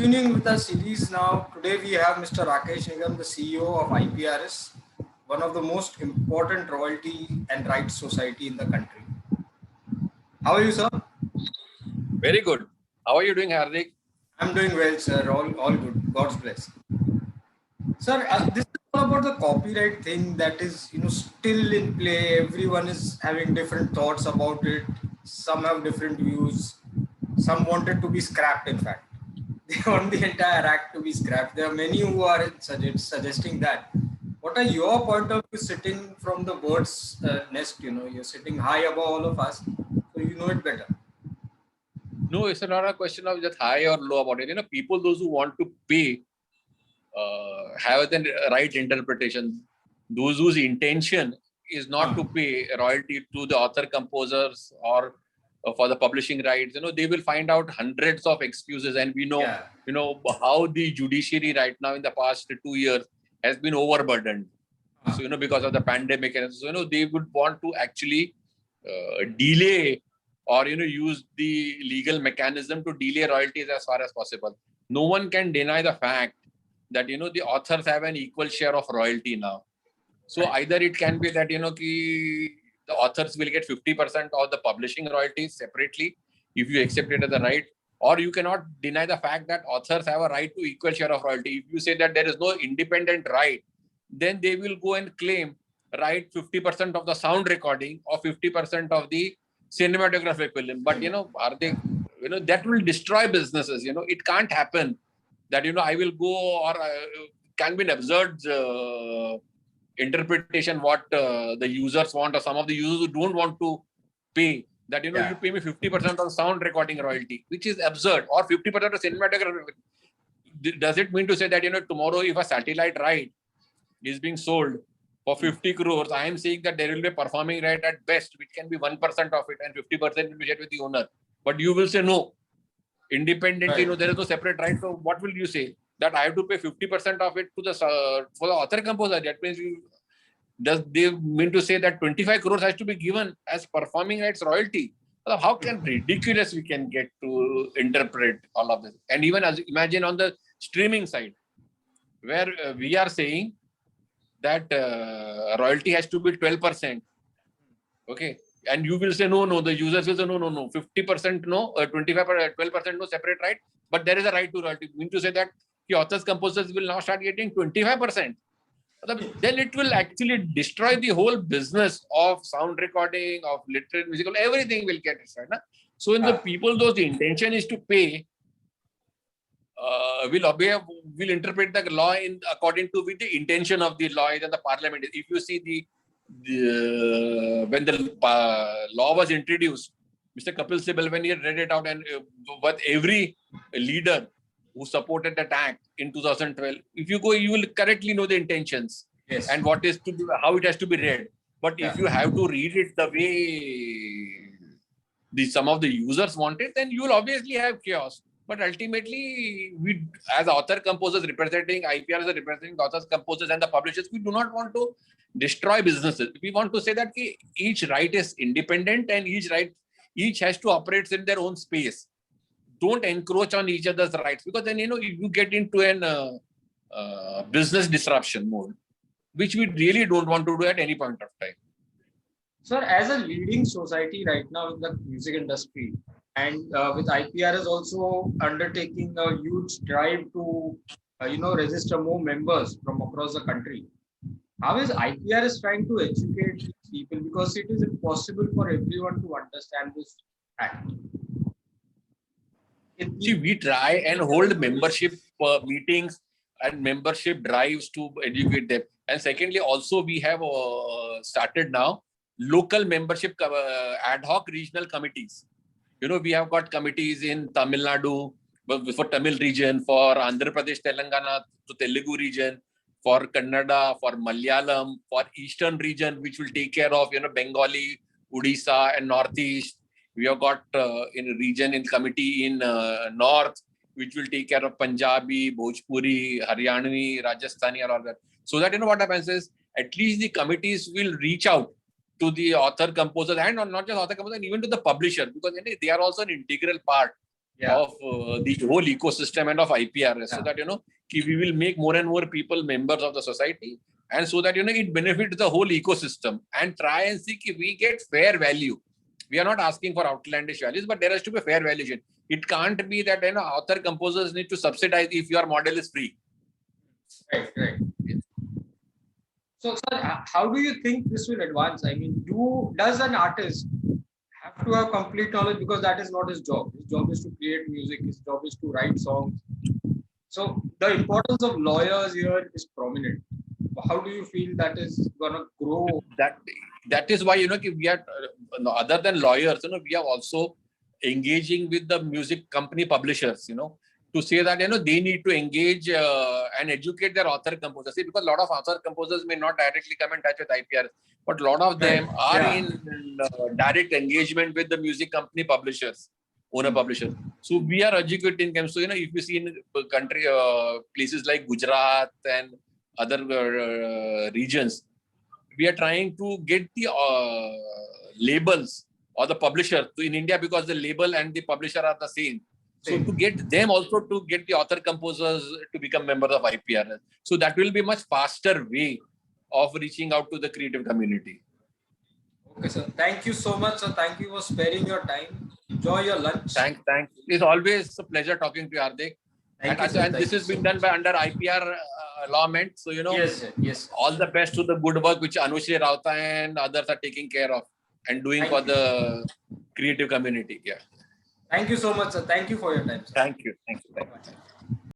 continuing with our series now. Today we have Mr. Rakesh Nigam, the CEO of IPRS, one of the most important royalty and rights society in the country. How are you, sir? Very good. How are you doing, Hardik? I'm doing well, sir. All good. God's bless. Sir, this is all about the copyright thing that is, still in play. Everyone is having different thoughts about it. Some have different views. Some want it to be scrapped, in fact. They want the entire act to be scrapped. There are many who are suggesting that. What are your point of view sitting from the bird's nest? You're sitting high above all of us, so you know it better. No, it's not a question of just high or low about it. People, those who want to pay, have the right interpretation. Those whose intention is not to pay royalty to the author composers or for the publishing rights, they will find out hundreds of excuses. And we know, how the judiciary right now in the past 2 years has been overburdened. So, because of the pandemic. And so, they would want to actually delay or, use the legal mechanism to delay royalties as far as possible. No one can deny the fact that, the authors have an equal share of royalty now. So either it can be that, the authors will get 50% of the publishing royalties separately if you accept it as a right, or you cannot deny the fact that authors have a right to equal share of royalty. If you say that there is no independent right, then they will go and claim right 50% of the sound recording or 50% of the cinematographic film. But, are they, that will destroy businesses. It can't happen that, I will go or can be an absurd interpretation what the users want, or some of the users who don't want to pay that, you pay me 50% of sound recording royalty, which is absurd, or 50% of cinematography. Does it mean to say that, tomorrow if a satellite right is being sold for 50 crores, I am saying that there will be a performing right at best, which can be 1% of it and 50% will be shared with the owner. But you will say no. Independently, there is no separate right. So what will you say? That I have to pay 50% of it to the for the author composer. That means does they mean to say that 25 crores has to be given as performing rights royalty? How can ridiculous we can get to interpret all of this? And even as imagine on the streaming side, where we are saying that royalty has to be 12%. Okay. And you will say, no, the users will say, no, 50% no, 25%, 12% no, separate right. But there is a right to royalty. Mean to say that the authors, composers will now start getting 25%. Then it will actually destroy the whole business of sound recording, of literate musical, everything will get destroyed. So in the people, those the intention is to pay, will interpret the law according to with the intention of the law and the parliament. If you see when the law was introduced, Mr. Kapil Sibal, when he read it out, and what every leader who supported that act in 2012, if you go, you will correctly know the intentions and what is to be, how it has to be read. But if you have to read it the way some of the users want it, then you will obviously have chaos. But ultimately, we as author composers representing IPRS, representing authors, composers, and the publishers, we do not want to destroy businesses. We want to say that each right is independent and each has to operate in their own space. Don't encroach on each other's rights, because then you get into an business disruption mode, which we really don't want to do at any point of time. Sir, as a leading society right now in the music industry, and with IPRS also undertaking a huge drive to register more members from across the country, how is IPRS trying to educate these people? Because it is impossible for everyone to understand this act. See, we try and hold membership meetings and membership drives to educate them. And secondly, also we have started now local membership ad hoc regional committees. We have got committees in Tamil Nadu for Tamil region, for Andhra Pradesh, Telangana, to Telugu region, for Kannada, for Malayalam, for Eastern region, which will take care of, Bengali, Odisha and Northeast. We have got in a region in committee in North, which will take care of Punjabi, Bhojpuri, Haryanvi, Rajasthani, and all that. So that, what happens is, at least the committees will reach out to the author, composer, and not just author, composer, and even to the publisher, because they are also an integral part of the whole ecosystem and of IPRS, so that we will make more and more people members of the society, and so that it benefits the whole ecosystem, and try and see if we get fair value. We are not asking for outlandish values, but there has to be a fair valuation. It can't be that author composers need to subsidize if your model is free. Right. So, sir, how do you think this will advance? I mean, does an artist have to have complete knowledge, because that is not his job? His job is to create music. His job is to write songs. So the importance of lawyers here is prominent. How do you feel that is gonna grow? That is why we are other than lawyers, we are also engaging with the music company publishers, to say that they need to engage and educate their author composers. See, because a lot of author composers may not directly come in touch with IPRS, but a lot of them are in direct engagement with the music company publishers, owner publishers. So we are educating them. So if you see in country places like Gujarat and other regions, we are trying to get the labels or the publisher in India, because the label and the publisher are the same. So to get them also to get the author composers to become members of IPRS. So that will be a much faster way of reaching out to the creative community. Okay, sir. Thank you so much, sir. Thank you for sparing your time. Enjoy your lunch. Thanks. It's always a pleasure talking to you, Hardik. And this has been done by under IPR lawment. So, Yes. All the best to the good work which Anushri Rauta and others are taking care of and doing for the creative community. Yeah. Thank you so much, sir. Thank you for your time, sir. Thank you.